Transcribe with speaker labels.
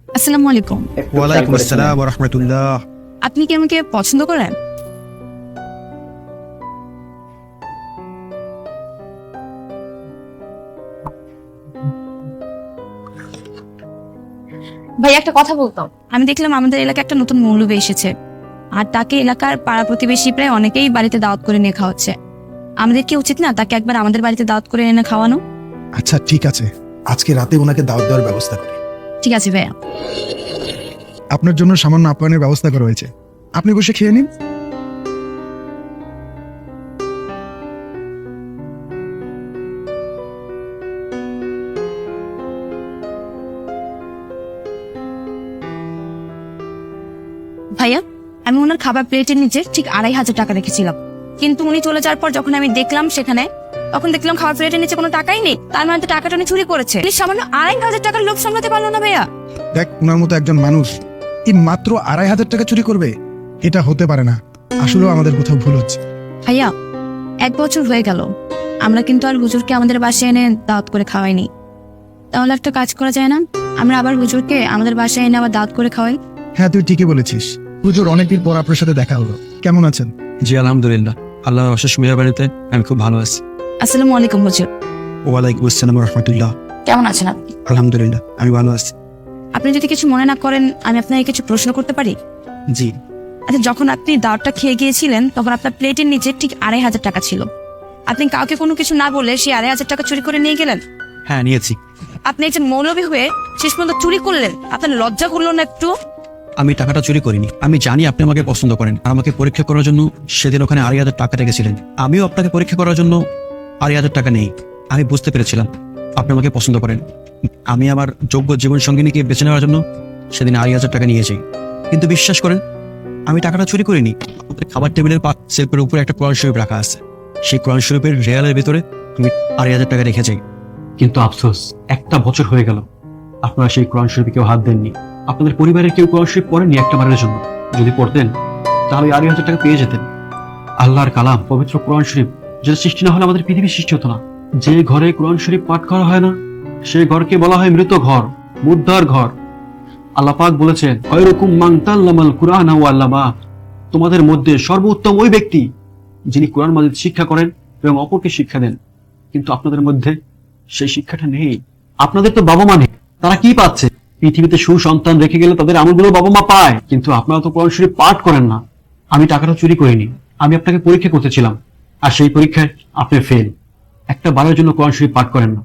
Speaker 1: আসসালামু আলাইকুম।
Speaker 2: ওয়ালাইকুম আসসালাম ওয়া রাহমাতুল্লাহ।
Speaker 1: আপনি কি আমাকে পছন্দ করেন? ভাই একটা কথা বলতাম। আমি দেখলাম আমাদের এলাকায় একটা নতুন মৌলবী এসেছে, আর তাকে এলাকার পাড়া প্রতিবেশী প্রায় অনেকেই বাড়িতে দাওয়াত করে নিয়ে খাওয়াচ্ছে। আমাদের কি উচিত না তাকে একবার আমাদের বাড়িতে দাওয়াত করে এনে খাওয়ানো?
Speaker 2: আচ্ছা ঠিক আছে, আজকে রাতে ওনাকে দাওয়াত দেওয়ার ব্যবস্থা করি।
Speaker 1: ঠিক আছে ভাইয়া।
Speaker 2: আপনার জন্য সামান্য আপ্যায়নের ব্যবস্থা করা হয়েছে, আপনি বসে খেয়ে নিন।
Speaker 1: ভাইয়া, আমি ওনার খাবার প্লেটের নিচে ঠিক 2500 টাকা রেখেছিলাম, কিন্তু উনি চলে যাওয়ার পর যখন আমি দেখলাম সেখানে, তখন দেখলাম খাবার প্লেটের নিচে কোনো টাকাই নেই। তার মানে তো টাকাটা উনি চুরি করেছে। উনি সামান্য 2500 টাকার লোভ সামলাতে পারলো না ভাইয়া।
Speaker 2: দেখ, ওনার মতো একজন মানুষ এই মাত্র 2500 টাকা চুরি করবে? এটা হতে পারে না। আসলেও আমাদের কোথাও ভুল হচ্ছে।
Speaker 1: ভাইয়া, 1 বছর হয়ে গেল, আমরা কিন্তু আর হুজুরকে আমাদের বাসায় এনে দাওয়াত করে খাওয়াইনি। তাহলে একটা কাজ করা যায় না, আমরা আবার হুজুরকে আমাদের বাসায় এনে আবার দাওয়াত করে খাওয়াই?
Speaker 2: হ্যাঁ, তুই ঠিকই বলেছিস। হুজুর, অনেকদিন পর আপনার সাথে দেখা হলো, কেমন আছেন?
Speaker 3: জি আলহামদুলিল্লাহ, আল্লাহর অশেষ মেহেরবানিতে আমি খুব ভালো আছি।
Speaker 1: আসসালামু আলাইকুম হুজুর।
Speaker 3: ওয়ালাইকুম আসসালাম ওয়া রাহমাতুল্লাহ।
Speaker 1: কেমন আছেন আপনি?
Speaker 3: আলহামদুলিল্লাহ, আমি ভালো আছি।
Speaker 1: আপনি যদি কিছু মনে না করেন, আমি আপনাকে কিছু প্রশ্ন করতে পারি?
Speaker 3: জি।
Speaker 1: আচ্ছা, যখন আপনি দাওয়াতটা খেয়ে গিয়েছিলেন তখন আপনার প্লেটের নিচে ঠিক 2500 টাকা ছিল। আপনি কাউকে কোনো কিছু না বলে সেই 2500 টাকা চুরি করে নিয়ে গেলেন।
Speaker 3: হ্যাঁ, নিয়েছি।
Speaker 1: আপনি একজন মৌলবী হয়ে শেষ পর্যন্ত চুরি করলেন, আপনার লজ্জা করলো না একটু?
Speaker 3: আমি টাকাটা চুরি করিনি। আমি জানি আপনি আমাকে পছন্দ করেন। আমাকে পরীক্ষা করার জন্য সেদিন ওখানে 2500 টাকা রেখেছিলেন। আমিও আপনাকে পরীক্ষা করার জন্য 2500 টাকা নেই। আমি বুঝতে পেরেছিলাম আপনি আমাকে পছন্দ করেন। আমি আমার যোগ্য জীবন সঙ্গিনীকে বেছে নেওয়ার জন্য সেদিন 2500 টাকা নিয়েছি। কিন্তু বিশ্বাস করেন, আমি টাকাটা চুরি করিনি। আমাদের খাবার টেবিলের সেলফের উপরে একটা কোরআন শরীফ রাখা আছে। সেই কোরআন শরীফের রেয়ালের ভিতরে আমি 2500 টাকা রেখে যাই। কিন্তু আফসোস, 1 বছর হয়ে গেল আপনারা সেই কোরআন শরীফে কেউ হাত দেননি। আপনাদের পরিবারের কেউ কোরআন শরীফ পড়েননি একটা বারের জন্য। যদি পড়তেন তাহলে 2500 টাকা পেয়ে যেতেন। আল্লাহর কালাম, পবিত্র কোরআন শরীফ, যেটা সৃষ্টি না হলে আমাদের পৃথিবী সৃষ্টি হতো না। যে ঘরে কোরআন শরীফ পাঠ করা হয় না, সেই ঘরকে বলা হয় মৃত ঘর, মুর্দার ঘর। আল্লাহ পাক বলেছেন, খায়রুকুম মান তাআল্লামাল কুরআনা ওয়া আল্লামা। তোমাদের মধ্যে সর্বোত্তম ওই ব্যক্তি যিনি কোরআন মাজিদ শিক্ষা করেন এবং অপরকে শিক্ষা দেন। কিন্তু আপনাদের মধ্যে সেই শিক্ষাটা নেই। আপনাদের তো বাবা মা নেই, তারা কি পাচ্ছে? পৃথিবীতে সুসন্তান রেখে গেলে তাদের আমলগুলো বাবা মা পায়, কিন্তু আপনারা তো কোরআন শরীফ পাঠ করেন না। আমি টাকাটা চুরি করিনি, আমি আপনাকে পরীক্ষা করতেছিলাম, আর সেই পরীক্ষায় আপনি ফেল। একটা বারের জন্য কোরআন শরীফ পাঠ করেন না।